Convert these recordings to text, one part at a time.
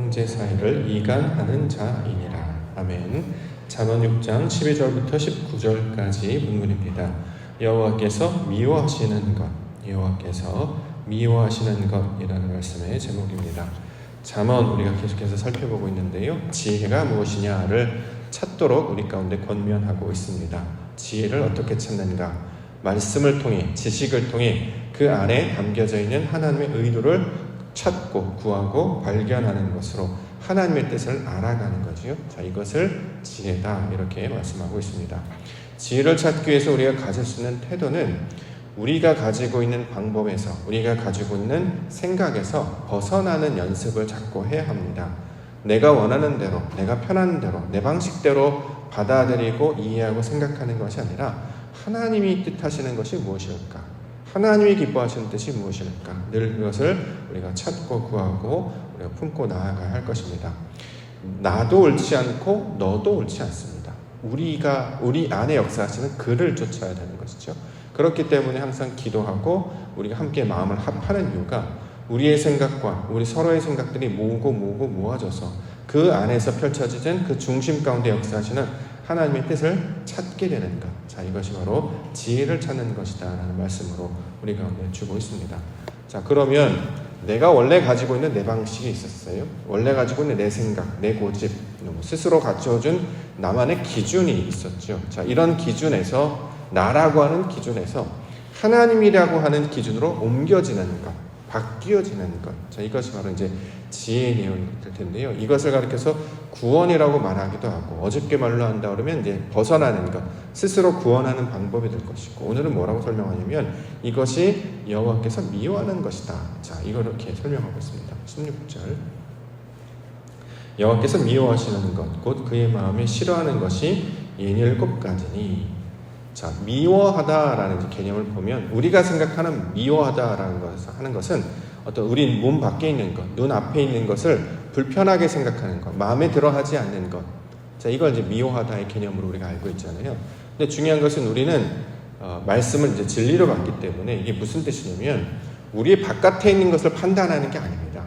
형제 사이를 이간하는 자이니라. 아멘. 잠언 6장 12절부터 19절까지 본문입니다. 여호와께서 미워하시는 것, 여호와께서 미워하시는 것이라는 말씀의 제목입니다. 잠언 우리가 계속해서 살펴보고 있는데요, 지혜가 무엇이냐를 찾도록 우리 가운데 권면하고 있습니다. 지혜를 어떻게 찾는가? 말씀을 통해, 지식을 통해 그 안에 담겨져 있는 하나님의 의도를 찾고 구하고 발견하는 것으로 하나님의 뜻을 알아가는 거지요. 자, 이것을 지혜다 이렇게 말씀하고 있습니다. 지혜를 찾기 위해서 우리가 가질 수 있는 태도는 우리가 가지고 있는 방법에서, 우리가 가지고 있는 생각에서 벗어나는 연습을 자꾸 해야 합니다. 내가 원하는 대로, 내가 편한 대로, 내 방식대로 받아들이고 이해하고 생각하는 것이 아니라 하나님이 뜻하시는 것이 무엇일까? 하나님이 기뻐하시는 뜻이 무엇일까? 늘 그것을 우리가 찾고 구하고 우리가 품고 나아가야 할 것입니다. 나도 옳지 않고 너도 옳지 않습니다. 우리 안에 역사하시는 그를 쫓아야 되는 것이죠. 그렇기 때문에 항상 기도하고 우리가 함께 마음을 합하는 이유가 우리의 생각과 우리 서로의 생각들이 모아져서 그 안에서 펼쳐지는 그 중심 가운데 역사하시는 하나님의 뜻을 찾게 되는 것. 자, 이것이 바로 지혜를 찾는 것이다 라는 말씀으로 우리 가운데 주고 있습니다. 자, 그러면 내가 원래 가지고 있는 내 방식이 있었어요. 원래 가지고 있는 내 생각, 내 고집, 스스로 갖춰준 나만의 기준이 있었죠. 자, 이런 기준에서, 나라고 하는 기준에서 하나님이라고 하는 기준으로 옮겨지는 것, 바뀌어지는 것. 자, 이것이 바로 이제 지혜의 내용이 될 텐데요. 이것을 가리켜서 구원이라고 말하기도 하고, 어저께 말로 한다 그러면 이제 벗어나는 것, 스스로 구원하는 방법이 될 것이고, 오늘은 뭐라고 설명하냐면 이것이 여호와께서 미워하는 것이다. 자, 이걸 이렇게 설명하고 있습니다. 16절. 여호와께서 미워하시는 것, 곧 그의 마음에 싫어하는 것이 7가지니. 자, 미워하다라는 개념을 보면 우리가 생각하는 미워하다라는 것을 하는 것은 어떤 우리 몸 밖에 있는 것, 눈 앞에 있는 것을 불편하게 생각하는 것, 마음에 들어하지 않는 것. 자, 이걸 이제 미워하다의 개념으로 우리가 알고 있잖아요. 근데 중요한 것은 우리는 말씀을 이제 진리로 받기 때문에 이게 무슨 뜻이냐면 우리 바깥에 있는 것을 판단하는 게 아닙니다.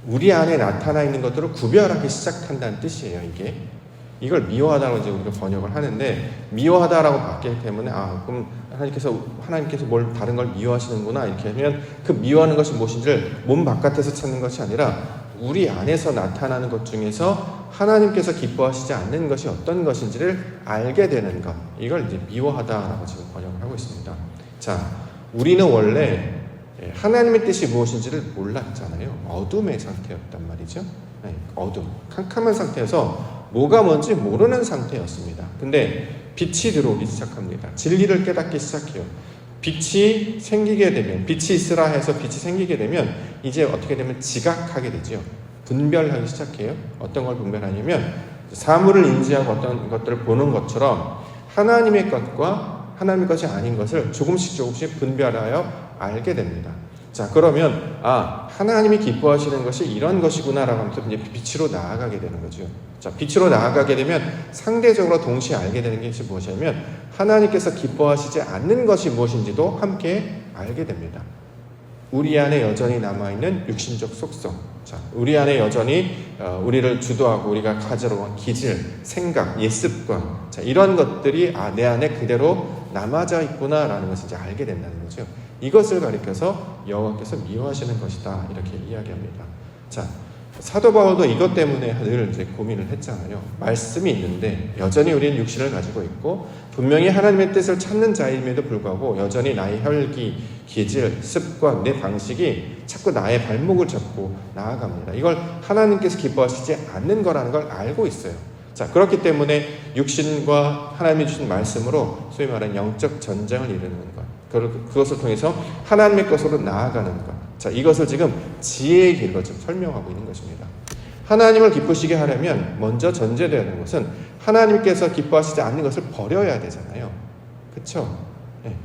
우리 안에 나타나 있는 것들을 구별하기 시작한다는 뜻이에요. 이걸 미워하다고 이제 우리가 번역을 하는데, 미워하다라고 받기 때문에 그럼 하나님께서 뭘 다른 걸 미워하시는구나 이렇게 하면 그 미워하는 것이 무엇인지를 몸 바깥에서 찾는 것이 아니라 우리 안에서 나타나는 것 중에서 하나님께서 기뻐하시지 않는 것이 어떤 것인지를 알게 되는 것, 이걸 이제 미워하다라고 지금 번역을 하고 있습니다. 자, 우리는 원래 하나님의 뜻이 무엇인지를 몰랐잖아요. 어둠의 상태였단 말이죠. 어둠, 캄캄한 상태에서 뭐가 뭔지 모르는 상태였습니다. 근데 빛이 들어오기 시작합니다. 진리를 깨닫기 시작해요. 빛이 생기게 되면, 빛이 있으라 해서 빛이 생기게 되면 이제 어떻게 되면 지각하게 되죠. 분별하기 시작해요. 어떤 걸 분별하냐면 사물을 인지하고 어떤 것들을 보는 것처럼 하나님의 것과 하나님의 것이 아닌 것을 조금씩 분별하여 알게 됩니다. 자, 그러면 하나님이 기뻐하시는 것이 이런 것이구나라고 하면서 이제 빛으로 나아가게 되는 거죠. 자, 빛으로 나아가게 되면 상대적으로 동시에 알게 되는 것이 무엇이냐면 하나님께서 기뻐하시지 않는 것이 무엇인지도 함께 알게 됩니다. 우리 안에 여전히 남아있는 육신적 속성, 자, 우리 안에 여전히 우리를 주도하고 우리가 가져온 기질, 생각, 옛습관, 자, 이런 것들이 내 안에 그대로 남아져 있구나라는 것을 이제 알게 된다는 거죠. 이것을 가리켜서 여호와께서 미워하시는 것이다 이렇게 이야기합니다. 자, 사도 바울도 이것 때문에 늘 이제 고민을 했잖아요. 말씀이 있는데 여전히 우리는 육신을 가지고 있고 분명히 하나님의 뜻을 찾는 자임에도 불구하고 여전히 나의 혈기, 기질, 습관, 내 방식이 자꾸 나의 발목을 잡고 나아갑니다. 이걸 하나님께서 기뻐하시지 않는 거라는 걸 알고 있어요. 자, 그렇기 때문에 육신과 하나님이 주신 말씀으로 소위 말하는 영적 전쟁을 이루는 것, 그것을 통해서 하나님의 것으로 나아가는 것. 자, 이것을 지금 지혜의 길로 지금 설명하고 있는 것입니다. 하나님을 기쁘시게 하려면 먼저 전제되어야 하는 것은 하나님께서 기뻐하시지 않는 것을 버려야 되잖아요. 그렇죠?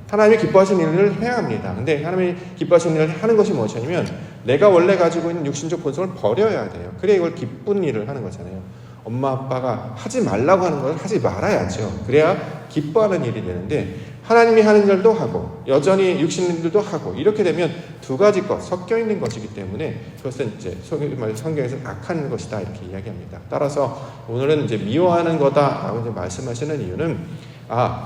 하나님이 기뻐하시는 일을 해야 합니다. 근데 하나님이 기뻐하시는 일을 하는 것이 무엇이냐면 내가 원래 가지고 있는 육신적 본성을 버려야 돼요. 그래야 이걸 기쁜 일을 하는 거잖아요. 엄마 아빠가 하지 말라고 하는 걸 하지 말아야죠. 그래야 기뻐하는 일이 되는데 하나님이 하는 일도 하고 여전히 육신들도 하고 이렇게 되면 두 가지 것 섞여 있는 것이기 때문에 그것은 이제 성경에서 악한 것이다 이렇게 이야기합니다. 따라서 오늘은 이제 미워하는 거다라고 이제 말씀하시는 이유는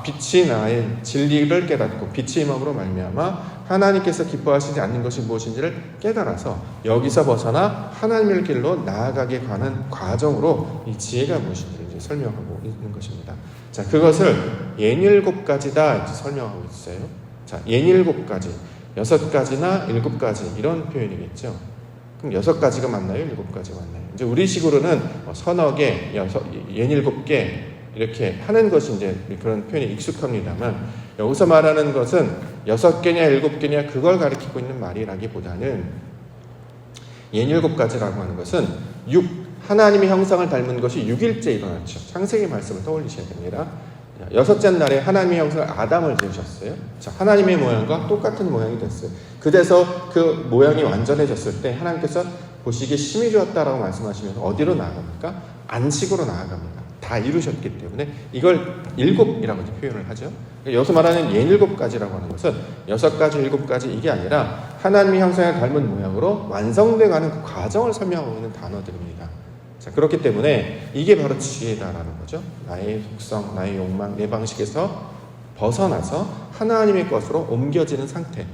빛이 나의 진리를 깨닫고 빛의 임함으로 말미암아 하나님께서 기뻐하시지 않는 것이 무엇인지를 깨달아서 여기서 벗어나 하나님의 길로 나아가게 가는 과정으로 이 지혜가 무엇인지를 이제 설명하고 있는 것입니다. 자, 그것을 67가지다 이제 설명하고 있어요. 자, 67가지, 6가지나 7가지 이런 표현이겠죠. 그럼 6가지가 맞나요? 7가지가 맞나요? 이제 우리식으로는 서너 개, 67개 이렇게 하는 것이 이제 그런 표현이 익숙합니다만 여기서 말하는 것은 6개냐 7개냐 그걸 가리키고 있는 말이라기보다는 67가지라고 하는 것은 하나님의 형상을 닮은 것이 6일째 일어났죠. 창세기 말씀을 떠올리셔야 됩니다. 6째 날에 하나님의 형상을 아담을 지으셨어요. 자, 하나님의 모양과 똑같은 모양이 됐어요. 그래서 그 모양이 완전해졌을 때 하나님께서 보시기에 심히 좋았다라고 말씀하시면서 어디로 나아갑니까? 안식으로 나아갑니다. 다 이루셨기 때문에 이걸 7이라고 표현을 하죠. 여기서 말하는 67가지라고 하는 것은 6가지, 7가지 이게 아니라 하나님의 형상을 닮은 모양으로 완성돼가는 그 과정을 설명하고 있는 단어들입니다. 자, 그렇기 때문에 이게 바로 지혜다라는 거죠. 나의 속성, 나의 욕망, 내 방식에서 벗어나서 하나님의 것으로 옮겨지는 상태.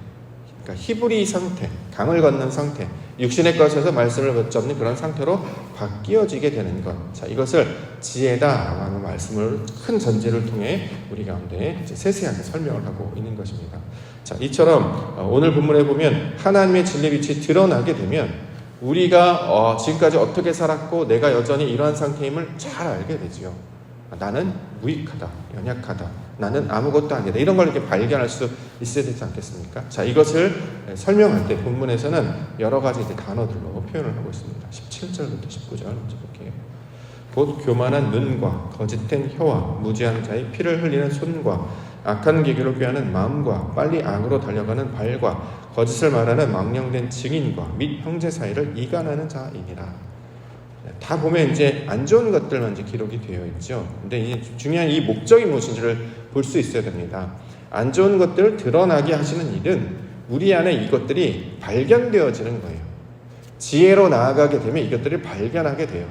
그러니까 히브리 상태, 강을 건넌 상태, 육신의 것에서 말씀을 붙잡는 그런 상태로 바뀌어지게 되는 것. 자, 이것을 지혜다라는 말씀을 큰 전제를 통해 우리 가운데 이제 세세하게 설명을 하고 있는 것입니다. 자, 이처럼 오늘 본문에 보면 하나님의 진리 빛이 드러나게 되면 우리가 지금까지 어떻게 살았고 내가 여전히 이러한 상태임을 잘 알게 되죠. 나는 무익하다, 연약하다, 나는 아무것도 아니다. 이런 걸 이렇게 발견할 수 있어야 되지 않겠습니까? 자, 이것을 설명할 때 본문에서는 여러 가지 이제 단어들로 표현을 하고 있습니다. 17절부터 19절 먼저 볼게요. 곧 교만한 눈과 거짓된 혀와 무지한 자의 피를 흘리는 손과 악한 계교를 꾀하는 마음과 빨리 악으로 달려가는 발과 거짓을 말하는 망령된 증인과 및 형제 사이를 이간하는 자이니라. 다 보면 이제 안 좋은 것들만 이제 기록이 되어 있죠. 근데 이 중요한 이 목적이 무엇인지를 볼 수 있어야 됩니다. 안 좋은 것들을 드러나게 하시는 일은 우리 안에 이것들이 발견되어지는 거예요. 지혜로 나아가게 되면 이것들을 발견하게 돼요.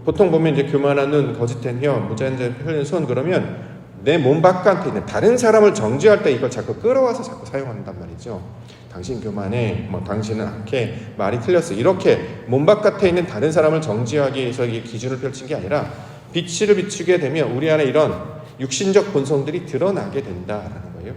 보통 보면 이제 교만한 눈, 거짓된 혀, 무지한 자의 피 흘리는 손 그러면 내 몸 바깥에 있는 다른 사람을 정죄할 때 이걸 자꾸 끌어와서 자꾸 사용한단 말이죠. 당신 교만해, 당신은 악해, 말이 틀렸어. 이렇게 몸 바깥에 있는 다른 사람을 정죄하기 위해서 이게 기준을 펼친 게 아니라 빛을 비추게 되면 우리 안에 이런 육신적 본성들이 드러나게 된다라는 거예요.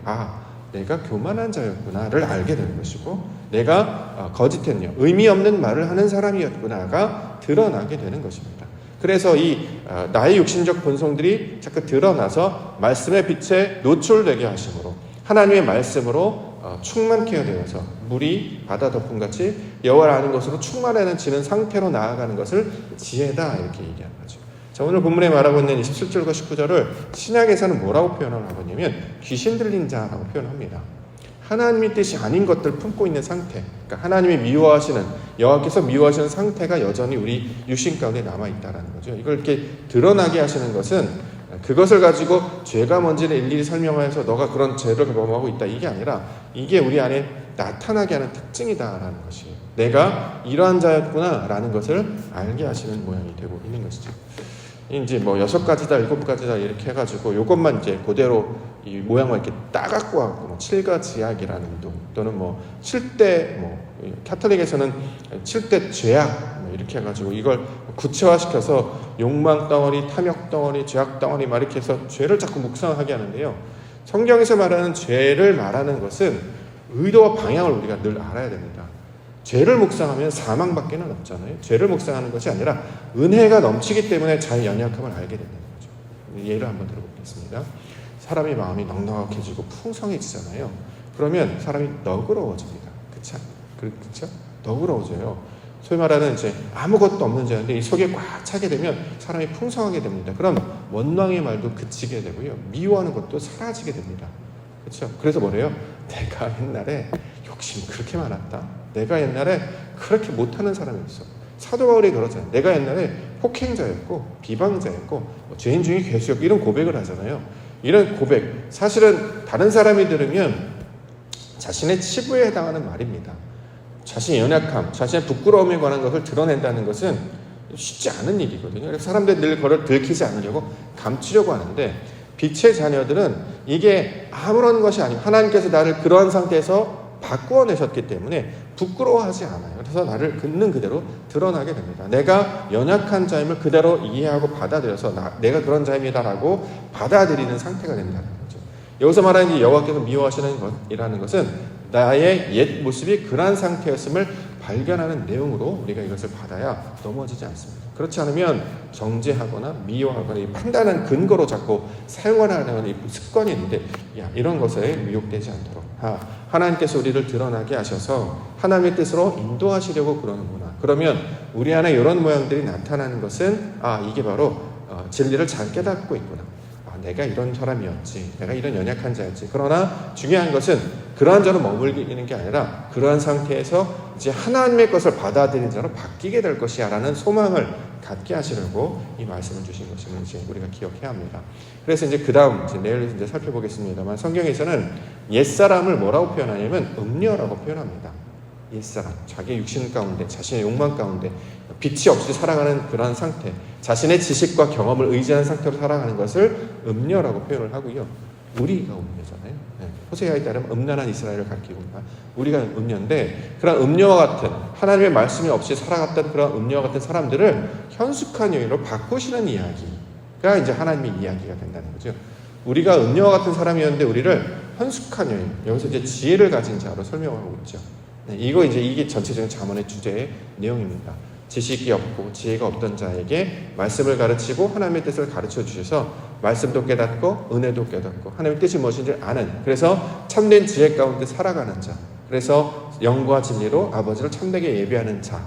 내가 교만한 자였구나를 알게 되는 것이고 내가 거짓했냐, 의미 없는 말을 하는 사람이었구나가 드러나게 되는 것입니다. 그래서 이 나의 육신적 본성들이 자꾸 드러나서 말씀의 빛에 노출되게 하심으로 하나님의 말씀으로 충만케 되어서 물이 바다 덮음같이 여호와를 아는 것으로 충만해지는 상태로 나아가는 것을 지혜다 이렇게 얘기하는 거죠. 자, 오늘 본문에 말하고 있는 27절과 19절을 신약에서는 뭐라고 표현을 하고 있냐면 귀신 들린 자라고 표현합니다. 하나님의 뜻이 아닌 것들 품고 있는 상태, 그러니까 하나님이 미워하시는, 여호와께서 미워하시는 상태가 여전히 우리 육신 가운데 남아있다는 거죠. 이걸 이렇게 드러나게 하시는 것은 그것을 가지고 죄가 뭔지를 일일이 설명해서 너가 그런 죄를 범하고 있다 이게 아니라 이게 우리 안에 나타나게 하는 특징이다라는 것이에요. 내가 이러한 자였구나 라는 것을 알게 하시는 모양이 되고 있는 것이죠. 이제 6가지다 7가지다 이렇게 해가지고 이것만 이제 그대로 이 모양을 이렇게 따갖고 와갖고 7가 지약이라는 운동 또는 7대 카톨릭에서는 7대 죄악 이렇게 해가지고 이걸 구체화시켜서 욕망 덩어리, 탐욕 덩어리, 죄악 덩어리 막 이렇게 해서 죄를 자꾸 묵상하게 하는데요. 성경에서 말하는 죄를 말하는 것은 의도와 방향을 우리가 늘 알아야 됩니다. 죄를 묵상하면 사망밖에 없잖아요. 죄를 묵상하는 것이 아니라 은혜가 넘치기 때문에 자의 연약함을 알게 되는 거죠. 예를 한번 들어보겠습니다. 사람이 마음이 넉넉해지고 풍성해지잖아요. 그러면 사람이 너그러워집니다. 그렇죠? 너그러워져요. 소위 말하는 이제 아무것도 없는 자인데 이 속에 꽉 차게 되면 사람이 풍성하게 됩니다. 그럼 원망의 말도 그치게 되고요. 미워하는 것도 사라지게 됩니다. 그렇죠? 그래서 뭐래요? 내가 옛날에 욕심 그렇게 많았다. 내가 옛날에 그렇게 못하는 사람이었어. 사도 바울이 그러잖아요. 내가 옛날에 폭행자였고 비방자였고 죄인 중에 괴수였고 이런 고백을 하잖아요. 이런 고백, 사실은 다른 사람이 들으면 자신의 치부에 해당하는 말입니다. 자신의 연약함, 자신의 부끄러움에 관한 것을 드러낸다는 것은 쉽지 않은 일이거든요. 그래서 사람들이 늘 그걸 들키지 않으려고 감추려고 하는데, 빛의 자녀들은 이게 아무런 것이 아니고 하나님께서 나를 그러한 상태에서 바꾸어내셨기 때문에 부끄러워하지 않아요. 그래서 나를 있는 그대로 드러나게 됩니다. 내가 연약한 자임을 그대로 이해하고 받아들여서 내가 그런 자입니다라고 받아들이는 상태가 된다는 거죠. 여기서 말하는 여호와께서 미워하시는 것이라는 것은 나의 옛 모습이 그러한 상태였음을 발견하는 내용으로 우리가 이것을 받아야 넘어지지 않습니다. 그렇지 않으면 정죄하거나 미워하거나 이 판단한 근거로 자꾸 사용하려는 이 습관이 있는데, 이런 것에 미혹되지 않도록 하나님께서 우리를 드러나게 하셔서 하나님의 뜻으로 인도하시려고 그러는구나. 그러면 우리 안에 이런 모양들이 나타나는 것은 이게 바로 진리를 잘 깨닫고 있구나. 내가 이런 사람이었지, 내가 이런 연약한 자였지. 그러나 중요한 것은 그러한 자로 머물기는 게 아니라 그러한 상태에서 이제 하나님의 것을 받아들이는 자로 바뀌게 될 것이야 라는 소망을 갖게 하시려고 이 말씀을 주신 것임을 이제 우리가 기억해야 합니다. 그래서 이제 그 다음 내일 이제 살펴보겠습니다만, 성경에서는 옛사람을 뭐라고 표현하냐면 음녀라고 표현합니다. 옛사람, 자기 육신 가운데, 자신의 욕망 가운데 빛이 없이 살아가는 그러한 상태, 자신의 지식과 경험을 의지하는 상태로 살아가는 것을 음녀라고 표현을 하고요. 우리가 음녀잖아요. 호세아에 따르면 음란한 이스라엘을 가리키고 우리가 음녀인데, 그런 음녀와 같은 하나님의 말씀이 없이 살아갔던 그런 음녀와 같은 사람들을 현숙한 여인으로 바꾸시는 이야기가 이제 하나님의 이야기가 된다는 거죠. 우리가 음녀와 같은 사람이었는데 우리를 현숙한 여인, 여기서 이제 지혜를 가진 자로 설명하고 있죠. 이게 전체적인 잠언의 주제의 내용입니다. 지식이 없고 지혜가 없던 자에게 말씀을 가르치고 하나님의 뜻을 가르쳐 주셔서 말씀도 깨닫고 은혜도 깨닫고 하나님의 뜻이 무엇인지 아는, 그래서 참된 지혜 가운데 살아가는 자, 그래서 영과 진리로 아버지를 참되게 예배하는 자,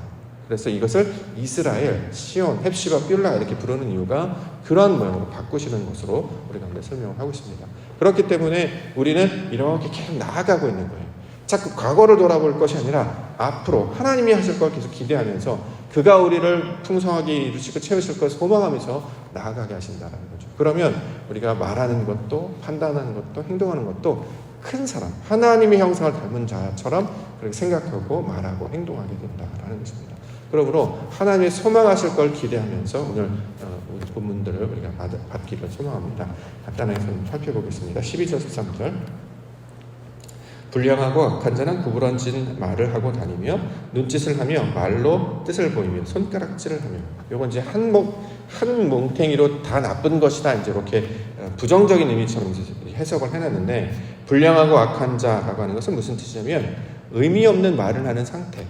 그래서 이것을 이스라엘, 시온, 헵시바, 뷸라 이렇게 부르는 이유가 그러한 모양으로 바꾸시는 것으로 우리 가운데 설명을 하고 있습니다. 그렇기 때문에 우리는 이렇게 계속 나아가고 있는 거예요. 자꾸 과거를 돌아볼 것이 아니라 앞으로 하나님이 하실 걸 계속 기대하면서 그가 우리를 풍성하게 이루시고 채우실 것을 소망하면서 나아가게 하신다는 거죠. 그러면 우리가 말하는 것도 판단하는 것도 행동하는 것도 큰 사람, 하나님의 형상을 닮은 자처럼 그렇게 생각하고 말하고 행동하게 된다는 것입니다. 그러므로 하나님의 소망하실 걸 기대하면서 오늘 본문들을 우리가 받기를 소망합니다. 간단하게 좀 살펴보겠습니다. 12절 13절. 불량하고 악한 자는 구부러진 말을 하고 다니며 눈짓을 하며 말로 뜻을 보이며 손가락질을 하며, 요건 이제 한 뭉탱이로 다 나쁜 것이다 이제 이렇게 부정적인 의미처럼 해석을 해놨는데, 불량하고 악한 자라고 하는 것은 무슨 뜻이냐면 의미 없는 말을 하는 상태.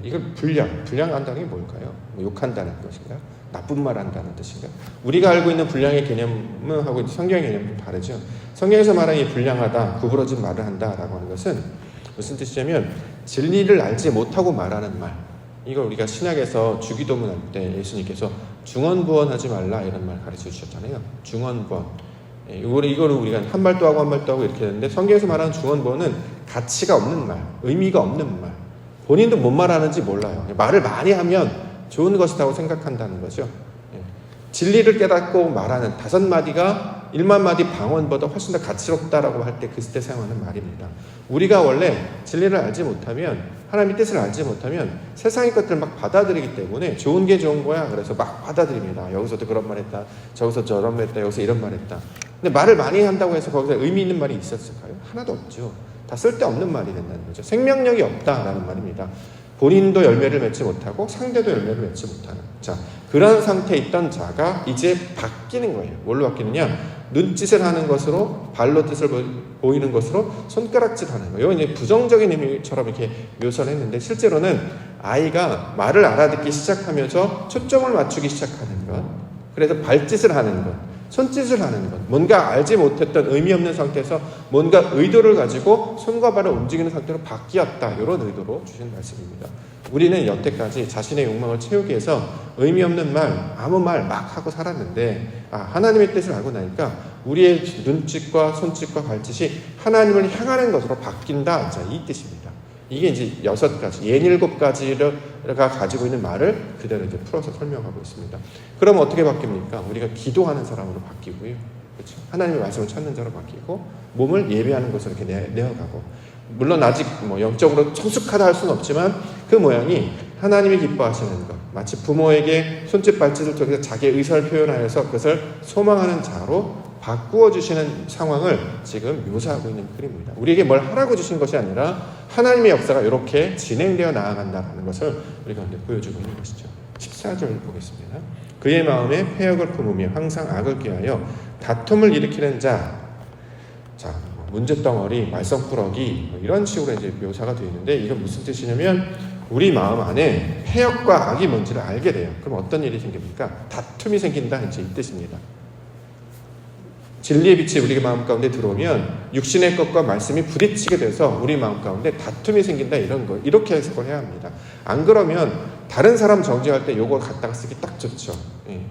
이걸 불량한다는 게 뭘까요? 욕한다는 것인가요? 나쁜 말 한다는 뜻인가요? 우리가 알고 있는 불량의 개념은 하고 성경의 개념은 좀 다르죠. 성경에서 말하는 이 불량하다, 구부러진 말을 한다라고 하는 것은 무슨 뜻이냐면 진리를 알지 못하고 말하는 말. 이걸 우리가 신약에서 주기도문 할 때 예수님께서 중언부언하지 말라 이런 말 가르쳐 주셨잖아요. 중언부언. 이거를 우리가 한 말도 하고 한 말도 하고 이렇게 했는데, 성경에서 말하는 중언부언은 가치가 없는 말, 의미가 없는 말. 본인도 뭔 말하는지 몰라요. 말을 많이 하면 좋은 것이라고 생각한다는 거죠. 진리를 깨닫고 말하는 5마디가 1만 마디 방언보다 훨씬 더 가치롭다라고 할 때 그때 사용하는 말입니다. 우리가 원래 진리를 알지 못하면, 하나님의 뜻을 알지 못하면 세상의 것들을 막 받아들이기 때문에 좋은 게 좋은 거야. 그래서 막 받아들입니다. 여기서도 그런 말 했다, 저기서 저런 말 했다, 여기서 이런 말 했다. 근데 말을 많이 한다고 해서 거기서 의미 있는 말이 있었을까요? 하나도 없죠. 다 쓸데없는 말이 된다는 거죠. 생명력이 없다라는 말입니다. 본인도 열매를 맺지 못하고 상대도 열매를 맺지 못하는 자, 그런 상태에 있던 자가 이제 바뀌는 거예요. 뭘로 바뀌느냐? 눈짓을 하는 것으로, 발로 뜻을 보이는 것으로 손가락질하는 거예요. 이건 이제 부정적인 의미처럼 이렇게 묘사를 했는데, 실제로는 아이가 말을 알아듣기 시작하면서 초점을 맞추기 시작하는 것, 그래서 발짓을 하는 것, 손짓을 하는 것, 뭔가 알지 못했던 의미 없는 상태에서 뭔가 의도를 가지고 손과 발을 움직이는 상태로 바뀌었다, 이런 의도로 주신 말씀입니다. 우리는 여태까지 자신의 욕망을 채우기 위해서 의미 없는 말, 아무 말 막 하고 살았는데, 하나님의 뜻을 알고 나니까 우리의 눈짓과 손짓과 발짓이 하나님을 향하는 것으로 바뀐다, 자, 이 뜻입니다. 이게 이제 6가지, 67가지가 가지고 있는 말을 그대로 이제 풀어서 설명하고 있습니다. 그럼 어떻게 바뀝니까? 우리가 기도하는 사람으로 바뀌고요. 그렇죠? 하나님의 말씀을 찾는 자로 바뀌고 몸을 예배하는 것으로 이렇게 내어가고, 물론 아직 뭐 영적으로 성숙하다 할 수는 없지만 그 모양이 하나님이 기뻐하시는 것, 마치 부모에게 손짓 발짓을 통해서 자기의 의사를 표현하여서 그것을 소망하는 자로 바꾸어 주시는 상황을 지금 묘사하고 있는 그림입니다. 우리에게 뭘 하라고 주신 것이 아니라 하나님의 역사가 이렇게 진행되어 나아간다는 것을 우리 가운데 보여주고 있는 것이죠. 14절 보겠습니다. 그의 마음에 패역을 품으며 항상 악을 꾀하여 다툼을 일으키는 자, 문제덩어리, 말썽꾸러기, 이런 식으로 이제 묘사가 되어 있는데, 이건 무슨 뜻이냐면 우리 마음 안에 패역과 악이 뭔지를 알게 돼요. 그럼 어떤 일이 생깁니까? 다툼이 생긴다, 이제 이 뜻입니다. 진리의 빛이 우리 마음 가운데 들어오면 육신의 것과 말씀이 부딪히게 돼서 우리 마음 가운데 다툼이 생긴다, 이런 거, 이렇게 해석을 해야 합니다. 안 그러면 다른 사람 정죄할 때 요거 갖다가 쓰기 딱 좋죠. 예.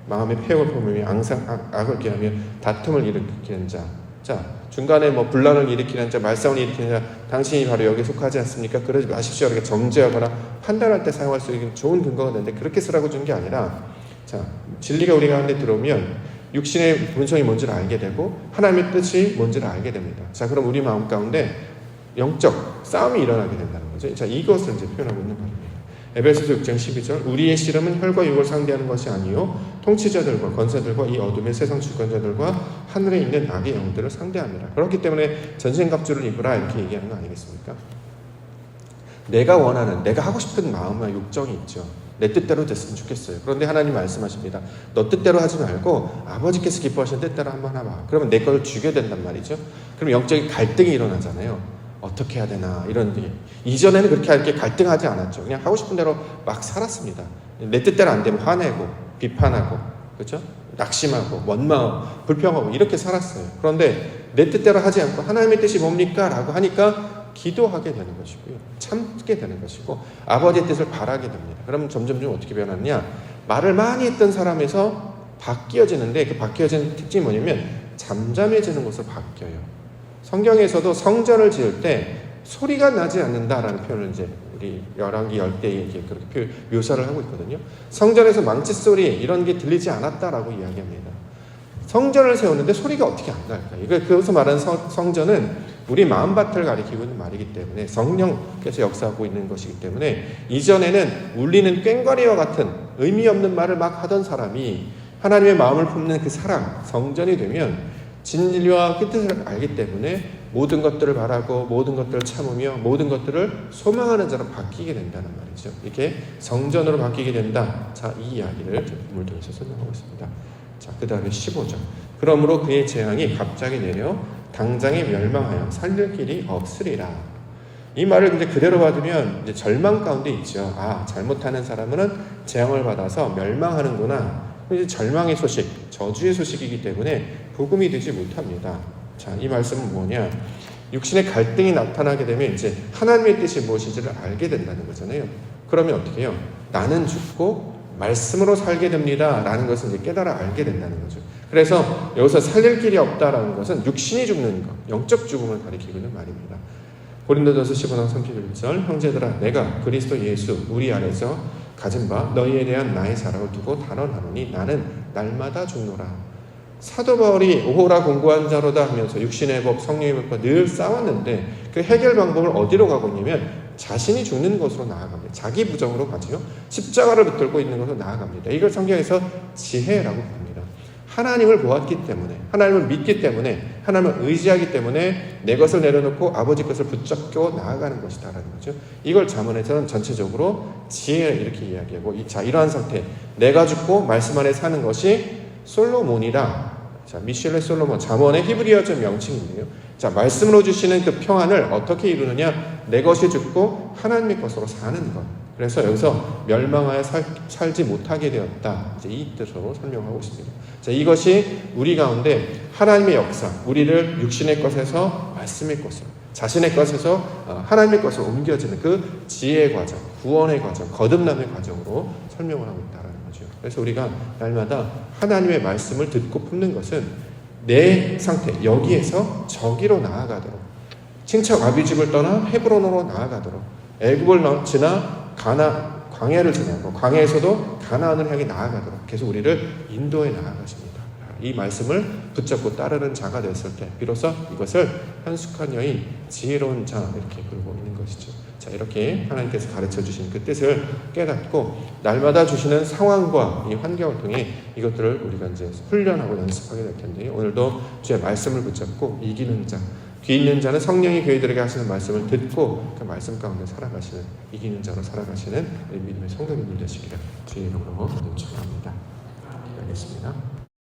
마음의 패역을 품으며 항상 악을 꾀하며 다툼을 일으키는 자. 자, 중간에 뭐 분란을 일으키는 자, 말싸움을 일으키는 자, 당신이 바로 여기에 속하지 않습니까? 그러지 마십시오. 이렇게 정죄하거나 판단할 때 사용할 수 있는 좋은 근거가 되는데, 그렇게 쓰라고 준 게 아니라, 자, 진리가 우리 가운데 들어오면 육신의 본성이 뭔지를 알게 되고 하나님의 뜻이 뭔지를 알게 됩니다. 자, 그럼 우리 마음 가운데 영적 싸움이 일어나게 된다는 거죠. 자, 이것을 이제 표현하고 있는 말입니다. 에베소서 6장 12절, 우리의 씨름은 혈과 육을 상대하는 것이 아니요 통치자들과 권세들과 이 어둠의 세상 주권자들과 하늘에 있는 악의 영들을 상대합니다. 그렇기 때문에 전신갑주를 입으라, 이렇게 얘기하는 거 아니겠습니까? 내가 원하는, 내가 하고 싶은 마음과 욕정이 있죠. 내 뜻대로 됐으면 좋겠어요. 그런데 하나님 말씀하십니다. 너 뜻대로 하지 말고 아버지께서 기뻐하시는 뜻대로 한번 해봐. 그러면 내 걸 주게 된단 말이죠. 그럼 영적인 갈등이 일어나잖아요. 어떻게 해야 되나, 이런 게. 이전에는 그렇게 이렇게 갈등하지 않았죠. 그냥 하고 싶은 대로 막 살았습니다. 내 뜻대로 안 되면 화내고 비판하고, 그렇죠? 낙심하고 원망하고 불평하고 이렇게 살았어요. 그런데 내 뜻대로 하지 않고 하나님의 뜻이 뭡니까? 라고 하니까 기도하게 되는 것이고요. 참게 되는 것이고 아버지의 뜻을 바라게 됩니다. 그럼 점점 어떻게 변하느냐? 말을 많이 했던 사람에서 바뀌어지는데, 그 바뀌어지는 특징이 뭐냐면 잠잠해지는 것으로 바뀌어요. 성경에서도 성전을 지을 때 소리가 나지 않는다라는 표현을 이제 우리 열왕기 10대에 이렇게 그렇게 묘사를 하고 있거든요. 성전에서 망치 소리 이런 게 들리지 않았다라고 이야기합니다. 성전을 세우는데 소리가 어떻게 안 날까요? 그것을 말하는 성전은 우리 마음밭을 가리키고 있는 말이기 때문에, 성령께서 역사하고 있는 것이기 때문에, 이전에는 울리는 꽹과리와 같은 의미 없는 말을 막 하던 사람이 하나님의 마음을 품는 그 사랑, 성전이 되면 진리와 뜻을 알기 때문에 모든 것들을 바라고 모든 것들을 참으며 모든 것들을 소망하는 자로 바뀌게 된다는 말이죠. 이렇게 성전으로 바뀌게 된다. 자, 이 이야기를 본문을 통해서 설명하고 있습니다. 자, 그 다음에 15절. 그러므로 그의 재앙이 갑자기 내려 당장에 멸망하여 살릴 길이 없으리라. 이 말을 이제 그대로 받으면 이제 절망 가운데 있죠. 아, 잘못하는 사람은 재앙을 받아서 멸망하는구나. 이제 절망의 소식, 저주의 소식이기 때문에 복음이 되지 못합니다. 자, 이 말씀은 뭐냐? 육신의 갈등이 나타나게 되면 이제 하나님의 뜻이 무엇인지를 알게 된다는 거잖아요. 그러면 어떻게 해요? 나는 죽고 말씀으로 살게 됩니다. 라는 것을 이제 깨달아 알게 된다는 거죠. 그래서 여기서 살릴 길이 없다라는 것은 육신이 죽는 것, 영적 죽음을 가리키고 있는 말입니다. 고린도전서 15장 31절, 형제들아 내가 그리스도 예수 우리 안에서 가진 바 너희에 대한 나의 사랑을 두고 단언하노니 나는 날마다 죽노라. 사도 바울이 오호라 공고한 자로다 하면서 육신의 법, 성령의 법과 늘 싸웠는데 그 해결 방법을 어디로 가고 있냐면 자신이 죽는 것으로 나아갑니다. 자기 부정으로 가지요. 십자가를 붙들고 있는 것으로 나아갑니다. 이걸 성경에서 지혜라고 부릅니다. 하나님을 보았기 때문에, 하나님을 믿기 때문에, 하나님을 의지하기 때문에 내 것을 내려놓고 아버지 것을 붙잡고 나아가는 것이다라는 거죠. 이걸 잠언에서는 전체적으로 지혜 이렇게 이야기하고, 자, 이러한 상태, 내가 죽고 말씀 안에 사는 것이 솔로몬이다. 자, 미셸레 솔로몬, 잠언의 히브리어적 명칭인데요. 자, 말씀으로 주시는 그 평안을 어떻게 이루느냐? 내 것이 죽고 하나님의 것으로 사는 것. 그래서 여기서 멸망하여 살지 못하게 되었다. 이제 이 뜻으로 설명하고 있습니다. 자, 이것이 우리 가운데 하나님의 역사, 우리를 육신의 것에서 말씀의 것으로, 자신의 것에서 하나님의 것으로 옮겨지는 그 지혜의 과정, 구원의 과정, 거듭남의 과정으로 설명을 하고 있다는 거죠. 그래서 우리가 날마다 하나님의 말씀을 듣고 품는 것은 내 상태, 여기에서 저기로 나아가도록, 친척 아비집을 떠나 헤브론으로 나아가도록, 애굽을 지나 광야를 지나고 광야에서도 가나안을 향해 나아가도록 계속 우리를 인도해 나아가십니다. 이 말씀을 붙잡고 따르는 자가 됐을 때 비로소 이것을 현숙한 여인, 지혜로운 자 이렇게 부르고 있는 것이죠. 자, 이렇게 하나님께서 가르쳐 주신 그 뜻을 깨닫고 날마다 주시는 상황과 이 환경을 통해 이것들을 우리가 이제 훈련하고 연습하게 될 텐데요. 오늘도 주의 말씀을 붙잡고 이기는 자, 귀 있는 자는 성령이 교회들에게 하시는 말씀을 듣고 그 말씀 가운데 살아가시는, 이기는 자로 살아가시는 우리 믿음의 성도님들 되시기를 주의 이름으로 축원합니다. 기도하겠습니다.